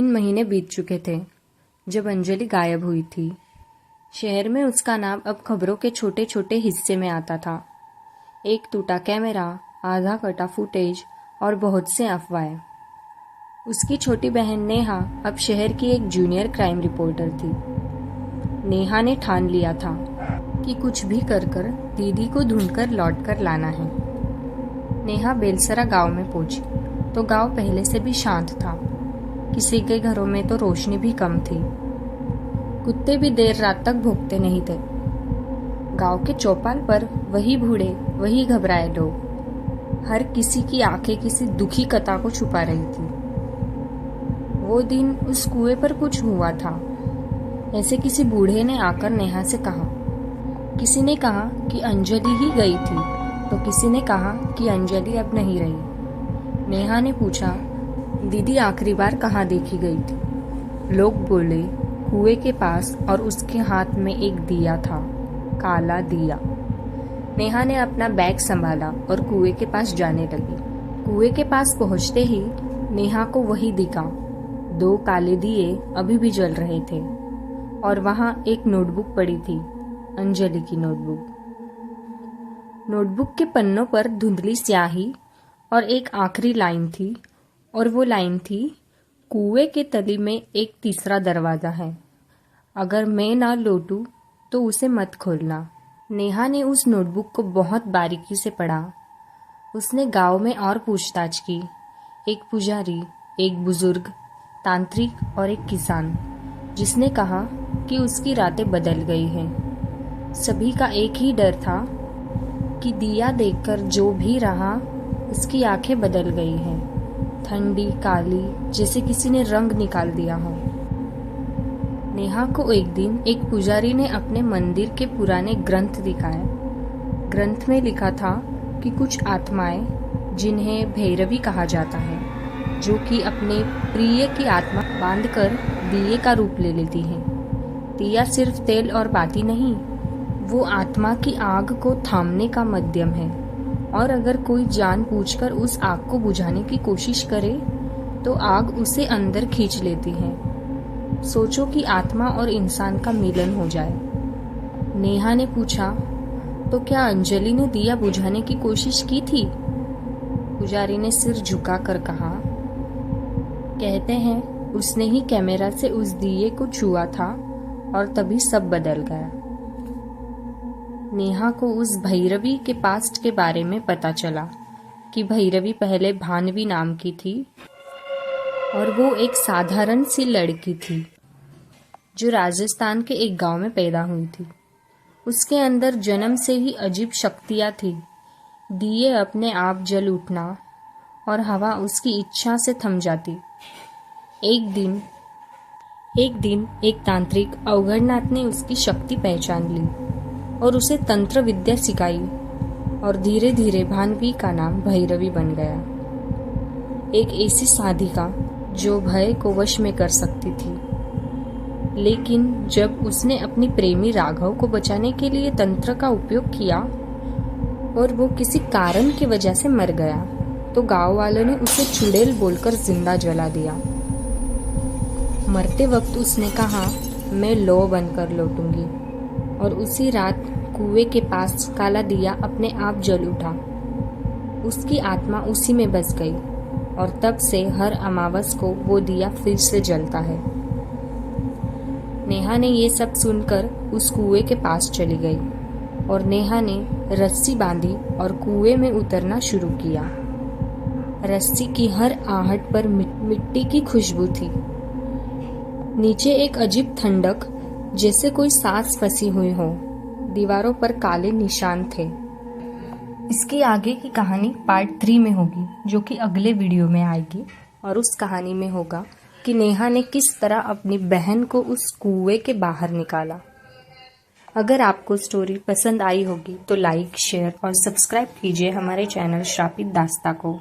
3 महीने बीत चुके थे जब अंजलि गायब हुई थी। शहर में उसका नाम अब खबरों के छोटे छोटे हिस्से में आता था। एक टूटा कैमरा, आधा कटा फुटेज और बहुत से अफवाहें। उसकी छोटी बहन नेहा अब शहर की एक जूनियर क्राइम रिपोर्टर थी। नेहा ने ठान लिया था कि कुछ भी कर दीदी को ढूंढकर लौट कर लाना है। नेहा बेलसरा गांव में पहुंची तो गांव पहले से भी शांत था। किसी के घरों में तो रोशनी भी कम थी। कुत्ते भी देर रात तक भौंकते नहीं थे। गांव के चौपाल पर वही बूढ़े, वही घबराए लोग। हर किसी की आंखें किसी दुखी कथा को छुपा रही थी। वो दिन उस कुएं पर कुछ हुआ था। ऐसे किसी बूढ़े ने आकर नेहा से कहा। किसी ने कहा कि अंजलि ही गई थी तो किसी ने कहा कि अंजलि अब नहीं रही। नेहा ने पूछा, दीदी आखिरी बार कहाँ देखी गई थी? लोग बोले, कुएं के पास, और उसके हाथ में एक दिया था, काला दिया। नेहा ने अपना बैग संभाला और कुएं के पास जाने लगी। कुएं के पास पहुंचते ही नेहा को वही दिखा। 2 काले दिए अभी भी जल रहे थे और वहां एक नोटबुक पड़ी थी, अंजलि की नोटबुक। नोटबुक के पन्नों पर धुंधली स्याही और एक आखिरी लाइन थी, और वो लाइन थी, कुएं के तली में एक तीसरा दरवाजा है। अगर मैं ना लौटूं तो उसे मत खोलना। नेहा ने उस नोटबुक को बहुत बारीकी से पढ़ा। उसने गांव में और पूछताछ की। एक पुजारी, एक बुजुर्ग, तांत्रिक और एक किसान, जिसने कहा कि उसकी रातें बदल गई हैं। सभी का एक ही डर था कि दिया देखकर जो भी रहा, उसकी आंखें बदल गई हैं, ठंडी, काली, जैसे किसी ने रंग निकाल दिया हो। नेहा को एक दिन एक पुजारी ने अपने मंदिर के पुराने ग्रंथ दिखाए। ग्रंथ में लिखा था कि कुछ आत्माएं, जिन्हें भैरवी कहा जाता है, जो कि अपने प्रिय की आत्मा बांधकर दिए का रूप ले लेती हैं। दिया सिर्फ तेल और बाती नहीं, वो आत्मा की आग को थामने का माध्यम है, और अगर कोई जानबूझकर उस आग को बुझाने की कोशिश करे तो आग उसे अंदर खींच लेती है। सोचो कि आत्मा और इंसान का मिलन हो जाए। नेहा ने पूछा, तो क्या अंजलि ने दिया बुझाने की कोशिश की थी? पुजारी ने सिर झुकाकर कहा, कहते हैं उसने ही कैमरा से उस दिए को छुआ था और तभी सब बदल गया। नेहा को उस भैरवी के पास्ट के बारे में पता चला कि भैरवी पहले भानवी नाम की थी और वो एक साधारण सी लड़की थी जो राजस्थान के एक गांव में पैदा हुई थी। उसके अंदर जन्म से ही अजीब शक्तियां थी। दिए अपने आप जल उठना और हवा उसकी इच्छा से थम जाती। एक दिन एक तांत्रिक अवघड़नाथ ने उसकी शक्ति पहचान ली और उसे तंत्र विद्या सिखाई, और धीरे धीरे भानवी का नाम भैरवी बन गया। एक ऐसी साधिका जो भय को वश में कर सकती थी। लेकिन जब उसने अपनी प्रेमी राघव को बचाने के लिए तंत्र का उपयोग किया और वो किसी कारण की वजह से मर गया, तो गांव वालों ने उसे चुड़ैल बोलकर जिंदा जला दिया। मरते वक्त उसने कहा, मैं लौ बनकर लौटूंगी, और उसी रात कुएं के पास काला दिया अपने आप जल उठा। उसकी आत्मा उसी में बस गई और तब से हर अमावस को वो दिया फिर से जलता है। नेहा ने ये सब सुनकर उस कुएं के पास चली गई और नेहा ने रस्सी बांधी और कुएं में उतरना शुरू किया। रस्सी की हर आहट पर मिट्टी की खुशबू थी। नीचे एक अजीब ठंडक, जैसे कोई सांस फंसी हुई हो। दीवारों पर काले निशान थे। इसकी आगे की कहानी पार्ट 3 में होगी, जो कि अगले वीडियो में आएगी, और उस कहानी में होगा कि नेहा ने किस तरह अपनी बहन को उस कुएं के बाहर निकाला। अगर आपको स्टोरी पसंद आई होगी तो लाइक, शेयर और सब्सक्राइब कीजिए हमारे चैनल श्रापित दास्ता को।